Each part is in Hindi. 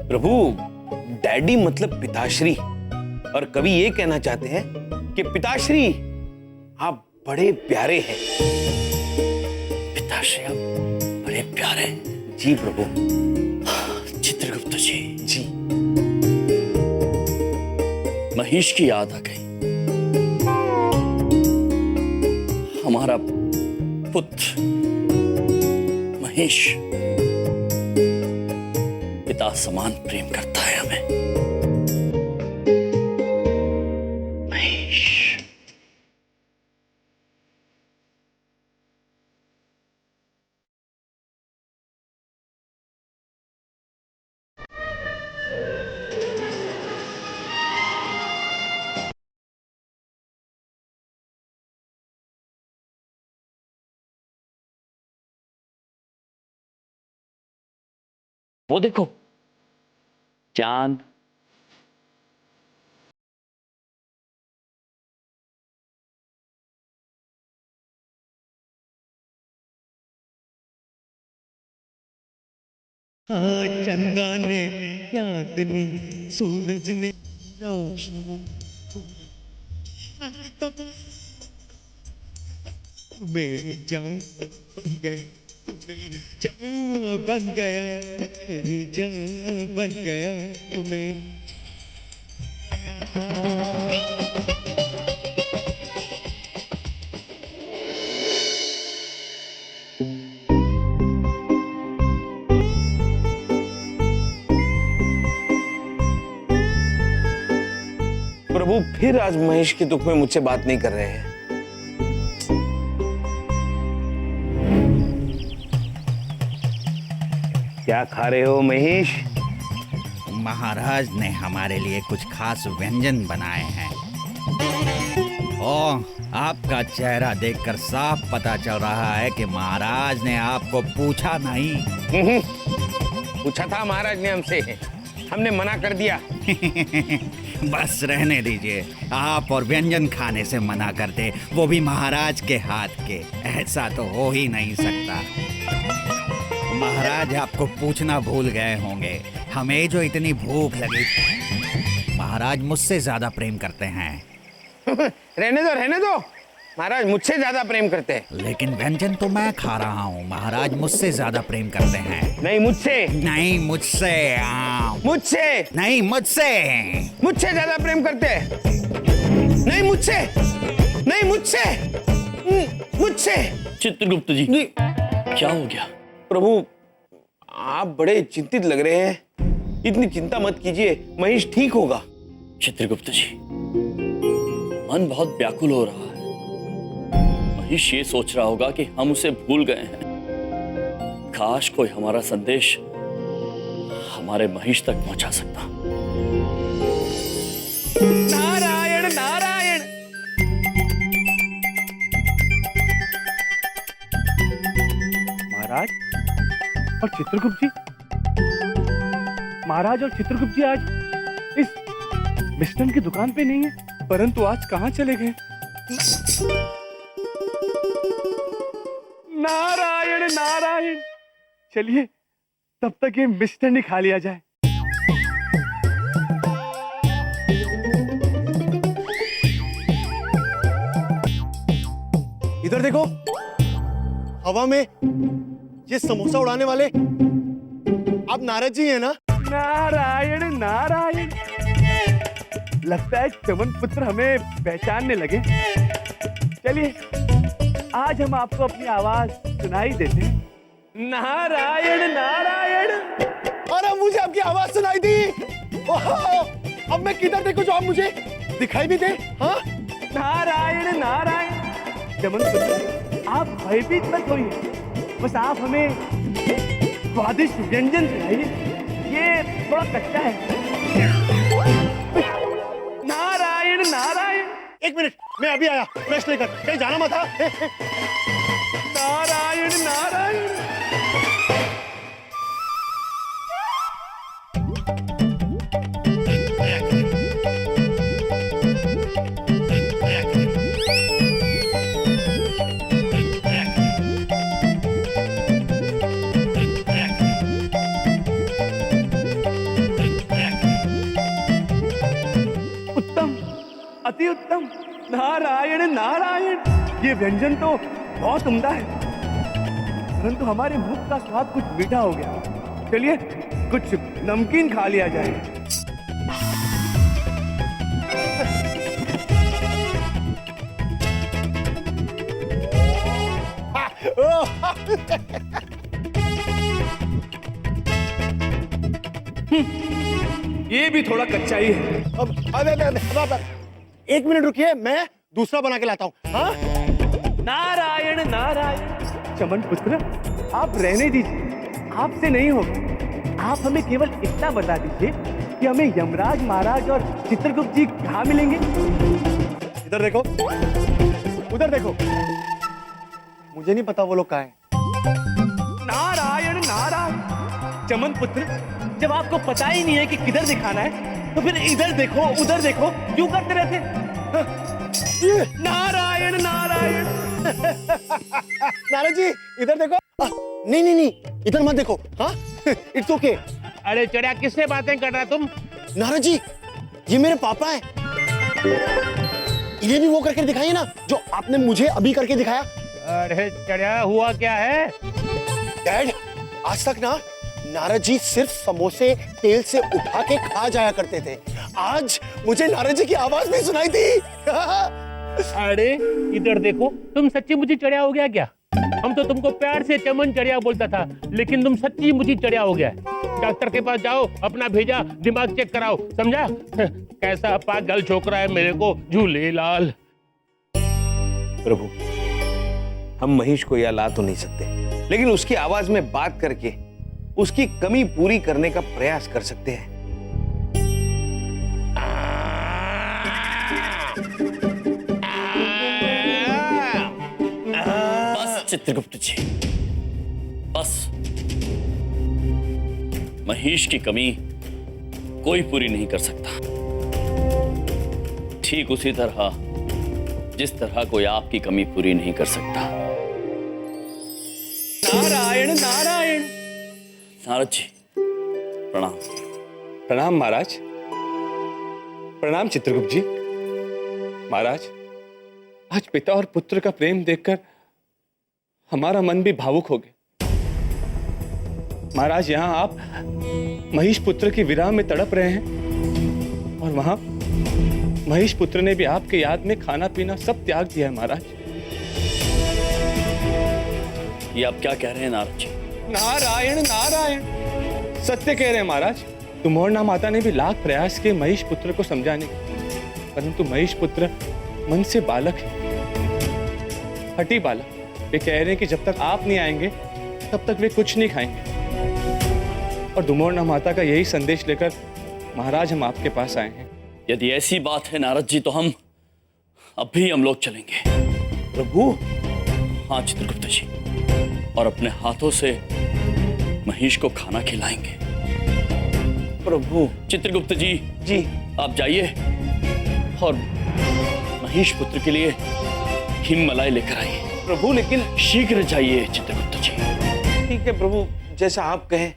प्रभु, डैडी मतलब पिताश्री, और कवि ये कहना चाहते हैं कि पिताश्री आप बड़े प्यारे हैं। पिताश्री आप बड़े प्यारे? जी प्रभु। चित्रगुप्त जी, जी। महेश की याद आ गई। हमारा पुत्र महेश पिता समान प्रेम करता है हमें। महेश। वो देखो, चांद। हाँ, चंदा ने चांदनी सूरज ने मेरे जान गए, बन गया, जान बन गया तुम्हें। प्रभु फिर आज महेश के दुख में मुझसे बात नहीं कर रहे हैं। क्या खा रहे हो महेश? महाराज ने हमारे लिए कुछ खास व्यंजन बनाए हैं। ओह, आपका चेहरा देखकर साफ पता चल रहा है कि महाराज ने आपको पूछा नहीं। पूछा था महाराज ने हमसे, हमने मना कर दिया। बस रहने दीजिए, आप और व्यंजन खाने से मना करते, वो भी महाराज के हाथ के। ऐसा तो हो ही नहीं सकता। महाराज आपको पूछना भूल गए होंगे, हमें जो इतनी भूख लगी, महाराज मुझसे ज्यादा प्रेम करते हैं। रहने दो, महाराज मुझसे ज्यादा प्रेम करते हैं। लेकिन व्यंजन तो मैं खा रहा हूँ, महाराज मुझसे ज्यादा प्रेम करते हैं। नहीं मुझसे, नहीं मुझसे, मुझसे नहीं मुझसे, मुझसे ज्यादा प्रेम करते हैं। नहीं मुझसे, नहीं मुझसे, मुझसे। चित्रगुप्त जी, क्या हो गया? प्रभु आप बड़े चिंतित लग रहे हैं। इतनी चिंता मत कीजिए, महेश ठीक होगा। चित्रगुप्त जी, मन बहुत व्याकुल हो रहा है। महेश ये सोच रहा होगा कि हम उसे भूल गए हैं। काश कोई हमारा संदेश हमारे महेश तक पहुंचा सकता। नारायण नारायण। महाराज और चित्रगुप्त जी, महाराज और चित्रगुप्त जी आज इस मिष्टन की दुकान पे नहीं है, परंतु आज कहाँ चले गए? नारायण नारायण। चलिए तब तक ये मिष्टन ही खा लिया जाए। इधर देखो, हवा में ये समोसा उड़ाने वाले आप नारद जी हैं ना? नारायण नारायण। लगता है चमन पुत्र हमें पहचानने लगे। चलिए आज हम आपको अपनी आवाज सुनाई देते हैं। नारायण नारायण। अरे मुझे आपकी आवाज सुनाई दी। ओहो, अब मैं किधर देखूं जो आप मुझे दिखाई भी दे? हाँ, नारायण नारायण। चमन पुत्र आप भयभीत मत होइए, बस आप हमें स्वादिष्ट व्यंजन खिलाइए, ये थोड़ा कच्चा है। नारायण नारायण। एक मिनट, मैं अभी आया, फ्रेश लेकर। कहीं जाना मत था। नारायण नारायण। उत्तम, नारायण नारायण। ये व्यंजन तो बहुत उम्दा है, परंतु हमारे मुख का स्वाद कुछ मीठा हो गया। चलिए कुछ नमकीन खा लिया जाए। ये भी थोड़ा कच्चा ही है। अब एक मिनट रुकिए, मैं दूसरा बना के लाता हूँ। हाँ, नारायण नारायण। चमन पुत्र, आप रहने दीजिए, आपसे नहीं होगा। आप हमें केवल इतना बता दीजिए कि हमें यमराज महाराज और चित्रगुप्त जी कहाँ मिलेंगे। इधर देखो, उधर देखो। मुझे नहीं पता वो लोग कहाँ हैं। नारायण नारायण। चमन पुत्र, जब आपको पता ही नहीं है कि किधर दिखाना है, तो फिर इधर देखो उधर देखो क्यों करते रहते? नारायण नारायण। नारद जी इधर देखो। नहीं नहीं नहीं, इधर मत देखो। हाँ, इट्स ओके। अरे चढ़िया, किससे बातें कर रहा तुम? नारद जी, ये मेरे पापा हैं। इन्हें भी वो करके दिखाइए ना जो आपने मुझे अभी करके दिखाया। अरे चढ़िया, हुआ क्या है? डैड, आज तक ना नारद जी सिर्फ समोसे तेल से उठा के खा जाया करते थे। आज मुझे नारद जी की आवाज भी सुनाई दी। अरे इधर देखो, तुम सच्ची मुझी चढ़िया हो गया क्या? हम तो तुमको प्यार से चमन चढ़िया बोलता था, लेकिन तुम सच्ची मुझी चढ़िया हो गया। डॉक्टर के पास जाओ, अपना भेजा दिमाग चेक कराओ, समझा? कैसा पागल छोकरा है मेरे को झूले लाल। प्रभु, हम महेश को यहाँ ला तो नहीं सकते, लेकिन उसकी आवाज में बात करके उसकी कमी पूरी करने का प्रयास कर सकते हैं। बस चित्रगुप्त जी, बस। महेश की कमी कोई पूरी नहीं कर सकता, ठीक उसी तरह जिस तरह कोई आपकी कमी पूरी नहीं कर सकता। नारायण नारायण। नारद जी, प्रणाम। प्रणाम महाराज। प्रणाम चित्रगुप्त जी। महाराज, आज पिता और पुत्र का प्रेम देखकर हमारा मन भी भावुक हो गया। महाराज, यहाँ आप महेश पुत्र की विरह में तड़प रहे हैं और वहां महेश पुत्र ने भी आपके याद में खाना पीना सब त्याग दिया है। महाराज, ये आप क्या कह रहे हैं नारद जी? नारायण नारायण, सत्य कह रहे हैं महाराज। तुमोरना माता ने भी लाख प्रयास किए महेश पुत्र को समझाने के, परंतु महेश पुत्र मन से बालक है, हठी बालक। वे कह रहे हैं कि जब तक आप नहीं आएंगे तब तक वे कुछ नहीं खाएंगे। और तुमोरना माता का यही संदेश लेकर महाराज हम आपके पास आए हैं। यदि ऐसी बात है नारद जी, तो हम लोग चलेंगे। प्रभु, हाँ चित्रगुप्त जी, और अपने हाथों से महेश को खाना खिलाएंगे। प्रभु। चित्रगुप्त जी, जी, आप जाइए और महेश पुत्र के लिए हिम मलाई लेकर आइए। प्रभु, लेकिन शीघ्र जाइए चित्रगुप्त जी। ठीक है प्रभु, जैसा आप कहें।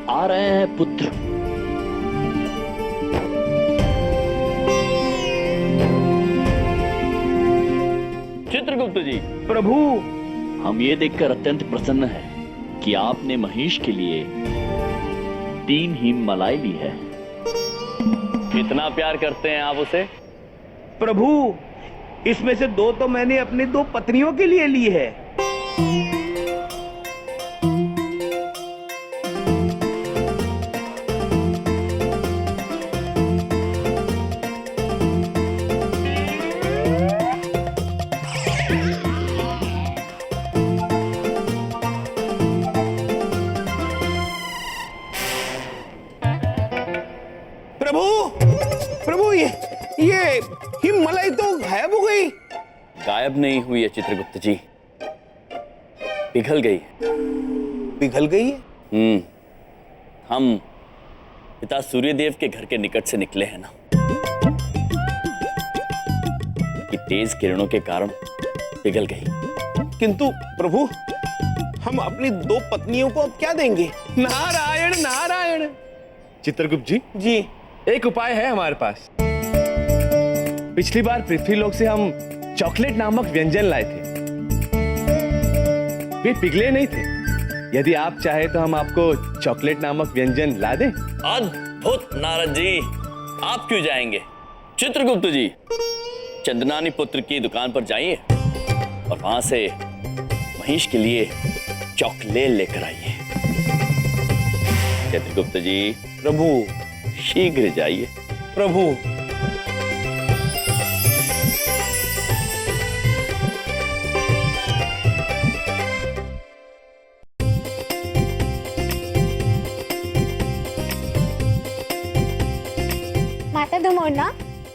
आ रहे हैं पुत्र। चित्रगुप्त जी, प्रभु, हम ये देखकर अत्यंत प्रसन्न हैं कि आपने महेश के लिए 3 हिम मलाई ली है। कितना प्यार करते हैं आप उसे? प्रभु, इसमें से 2 तो मैंने अपनी 2 पत्नियों के लिए ली है। प्रभु, प्रभु, ये हिम मलाई तो गायब हो गई। गायब नहीं हुई है चित्रगुप्त जी, पिघल गई है। पिघल गई है? हम पिता सूर्यदेव के घर के निकट से निकले हैं ना, तेज किरणों के कारण पिघल गई। किंतु प्रभु, हम अपनी 2 पत्नियों को अब क्या देंगे? नारायण नारायण। चित्रगुप्त जी, जी, एक उपाय है हमारे पास। पिछली बार पृथ्वीलोक से हम चॉकलेट नामक व्यंजन लाए थे, वे पिघले नहीं थे। यदि आप चाहे तो हम आपको चॉकलेट नामक व्यंजन ला दें। अद्भुत नारद जी, आप क्यों जाएंगे? चित्रगुप्त जी, चंदनानी पुत्र की दुकान पर जाइए और वहां से महिष के लिए चॉकलेट लेकर आइए। चित्रगुप्त जी, प्रभु, शीघ्र जाइए। प्रभु।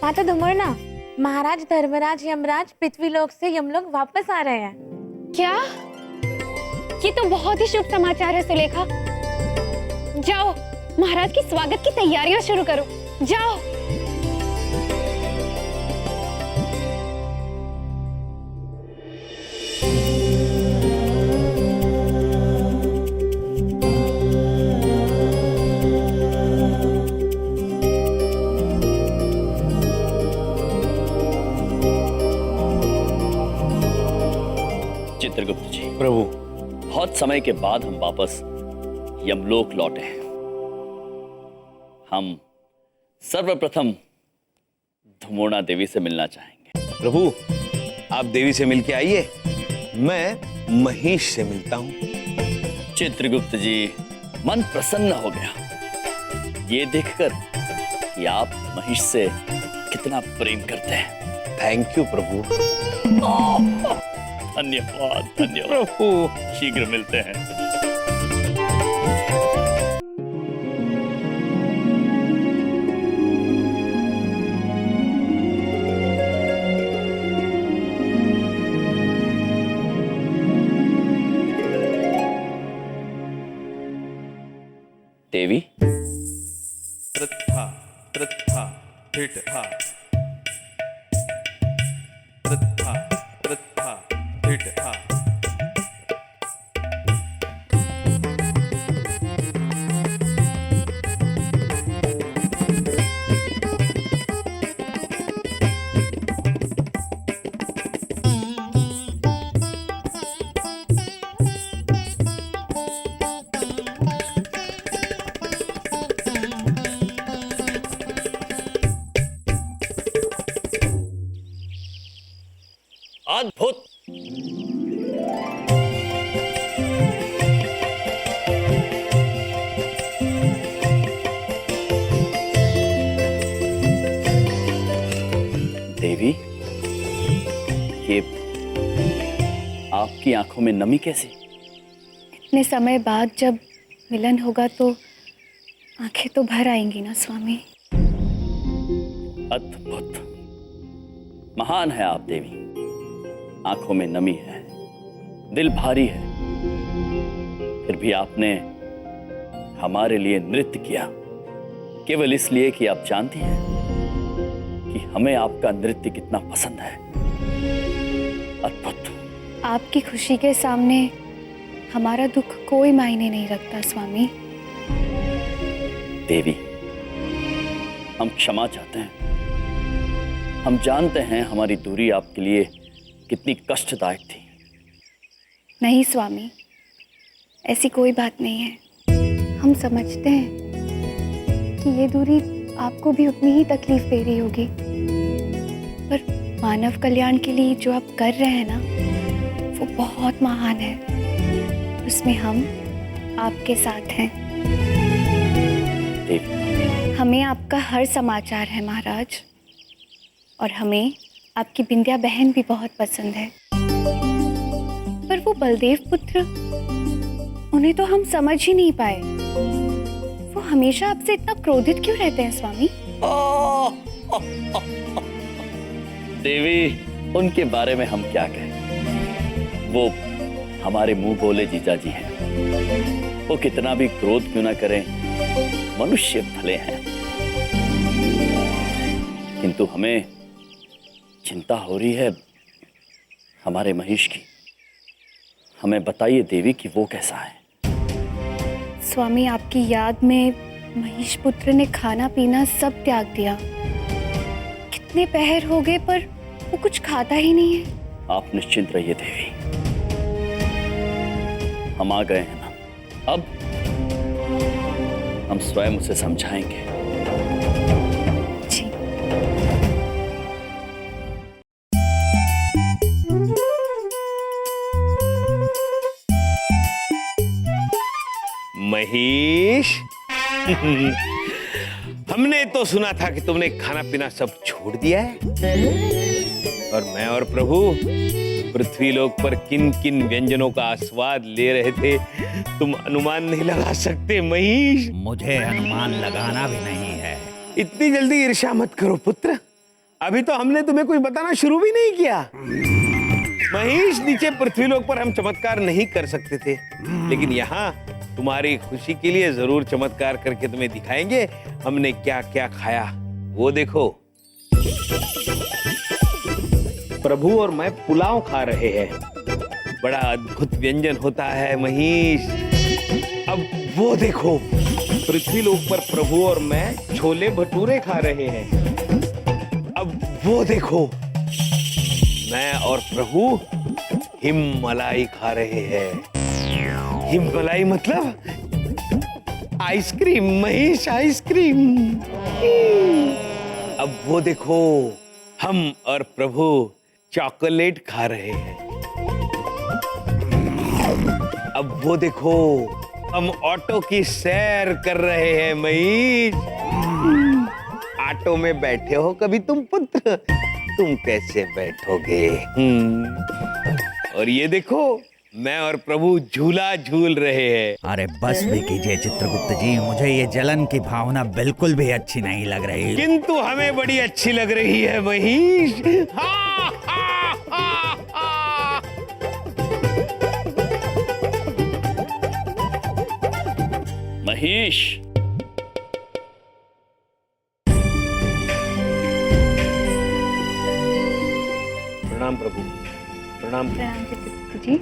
माता धुमरना, महाराज धर्मराज यमराज पृथ्वीलोक से यमलोक वापस आ रहे हैं। क्या? ये तो बहुत ही शुभ समाचार है सुलेखा। जाओ, महाराज के स्वागत की तैयारियां शुरू करो। जाओ। चित्रगुप्त जी, प्रभु, बहुत समय के बाद हम वापस यमलोक लौटे हैं। हम सर्वप्रथम धुमोना देवी से मिलना चाहेंगे। प्रभु, आप देवी से मिलके आइए, मैं महिष से मिलता हूं। चित्रगुप्त जी, मन प्रसन्न हो गया ये देखकर कि आप महिष से कितना प्रेम करते हैं। थैंक यू प्रभु। धन्यवाद धन्यवाद प्रभु, शीघ्र मिलते हैं। देवी, प्रथा प्रथा हिट हा, प्रथा प्रथा हिट हा। अद्भुत। देवी, ये आपकी आंखों में नमी कैसी? इतने समय बाद जब मिलन होगा तो आंखें तो भर आएंगी ना स्वामी। अद्भुत, महान है आप देवी। आंखों में नमी है, दिल भारी है, फिर भी आपने हमारे लिए नृत्य किया, केवल इसलिए कि आप जानती हैं कि हमें आपका नृत्य कितना पसंद है। अद्भुत। आपकी खुशी के सामने हमारा दुख कोई मायने नहीं रखता स्वामी। देवी, हम क्षमा चाहते हैं। हम जानते हैं हमारी दूरी आपके लिए कितनी कष्टदायक थी। नहीं स्वामी, ऐसी कोई बात नहीं है। हम समझते हैं कि ये दूरी आपको भी उतनी ही तकलीफ दे रही होगी, पर मानव कल्याण के लिए जो आप कर रहे हैं ना, वो बहुत महान है। उसमें हम आपके साथ हैं। देवी, हमें आपका हर समाचार है महाराज, और हमें आपकी बिंदिया बहन भी बहुत पसंद है। पर वो बलदेव पुत्र, उन्हें तो हम समझ ही नहीं पाए। वो हमेशा आपसे इतना क्रोधित क्यों रहते हैं स्वामी? देवी, उनके बारे में हम क्या कहें। वो हमारे मुंह बोले जीजा जी हैं। वो कितना भी क्रोध क्यों ना करें, मनुष्य भले हैं, किंतु हमें चिंता हो रही है हमारे महेश की। हमें बताइए देवी कि वो कैसा है। स्वामी, आपकी याद में महेश पुत्र ने खाना पीना सब त्याग दिया। कितने पहर हो गए पर वो कुछ खाता ही नहीं है। आप निश्चिंत रहिए देवी, हम आ गए हैं ना। अब हम स्वयं उसे समझाएंगे। जी। महेश हमने तो सुना था कि तुमने खाना पीना सब छोड़ दिया है, और मैं और प्रभु पृथ्वी लोक पर किन किन व्यंजनों का आस्वाद ले रहे थे, तुम अनुमान नहीं लगा सकते महेश। मुझे अनुमान लगाना भी नहीं है। इतनी जल्दी ईर्ष्या मत करो पुत्र, अभी तो हमने तुम्हें कुछ बताना शुरू भी नहीं किया। महेश, नीचे पृथ्वी लोक पर हम चमत्कार नहीं कर सकते थे, लेकिन यहाँ तुम्हारी खुशी के लिए जरूर चमत्कार करके तुम्हें दिखाएंगे हमने क्या क्या खाया। वो देखो, प्रभु और मैं पुलाव खा रहे हैं। बड़ा अद्भुत व्यंजन होता है महेश। अब वो देखो, पृथ्वी लोक पर प्रभु और मैं छोले भटूरे खा रहे हैं। अब वो देखो, मैं और प्रभु हिममलाई खा रहे हैं। हिममलाई मतलब आइसक्रीम महेश, आइसक्रीम। अब वो देखो, हम और प्रभु चॉकलेट खा रहे हैं। अब वो देखो, हम ऑटो की सैर कर रहे हैं महेश। ऑटो में बैठे हो कभी तुम पुत्र? तुम कैसे बैठोगे? और ये देखो, मैं और प्रभु झूला झूल रहे हैं। अरे बस भी कीजिए चित्रगुप्त जी, मुझे ये जलन की भावना बिल्कुल भी अच्छी नहीं लग रही। किंतु हमें बड़ी अच्छी लग रही है महेश। हा, हा, हा, हा। महेश, प्रणाम प्रभु, प्रणाम। प्रणाम चित्रगुप्त जी।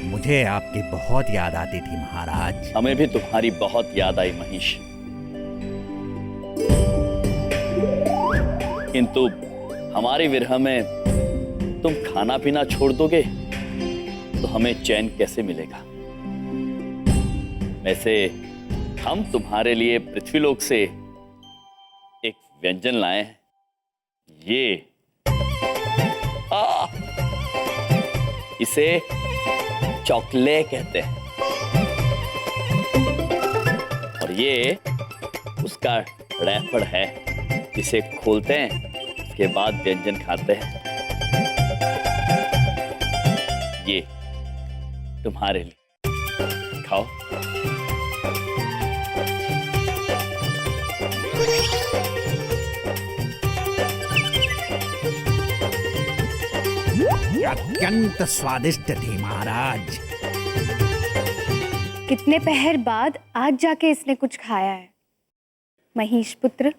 मुझे आपकी बहुत याद आती थी महाराज। हमें भी तुम्हारी बहुत याद आई महेश, किंतु हमारे विरह में तुम खाना पीना छोड़ दोगे तो हमें चैन कैसे मिलेगा। वैसे हम तुम्हारे लिए पृथ्वीलोक से एक व्यंजन लाए हैं। ये इसे चॉकले कहते हैं, और ये उसका रैपर है जिसे खोलते हैं, उसके बाद व्यंजन खाते हैं। ये तुम्हारे लिए, खाओ। अत्यंत स्वादिष्ट थी महाराज। कितने पहर बाद आज जाके इसने कुछ खाया है। महेश पुत्र,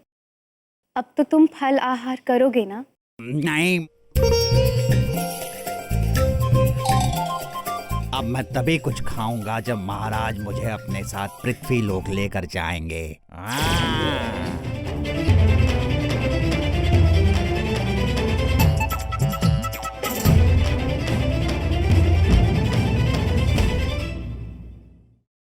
अब तो तुम फल आहार करोगे ना? नहीं, अब मैं तभी कुछ खाऊंगा जब महाराज मुझे अपने साथ पृथ्वी लोक लेकर जाएंगे।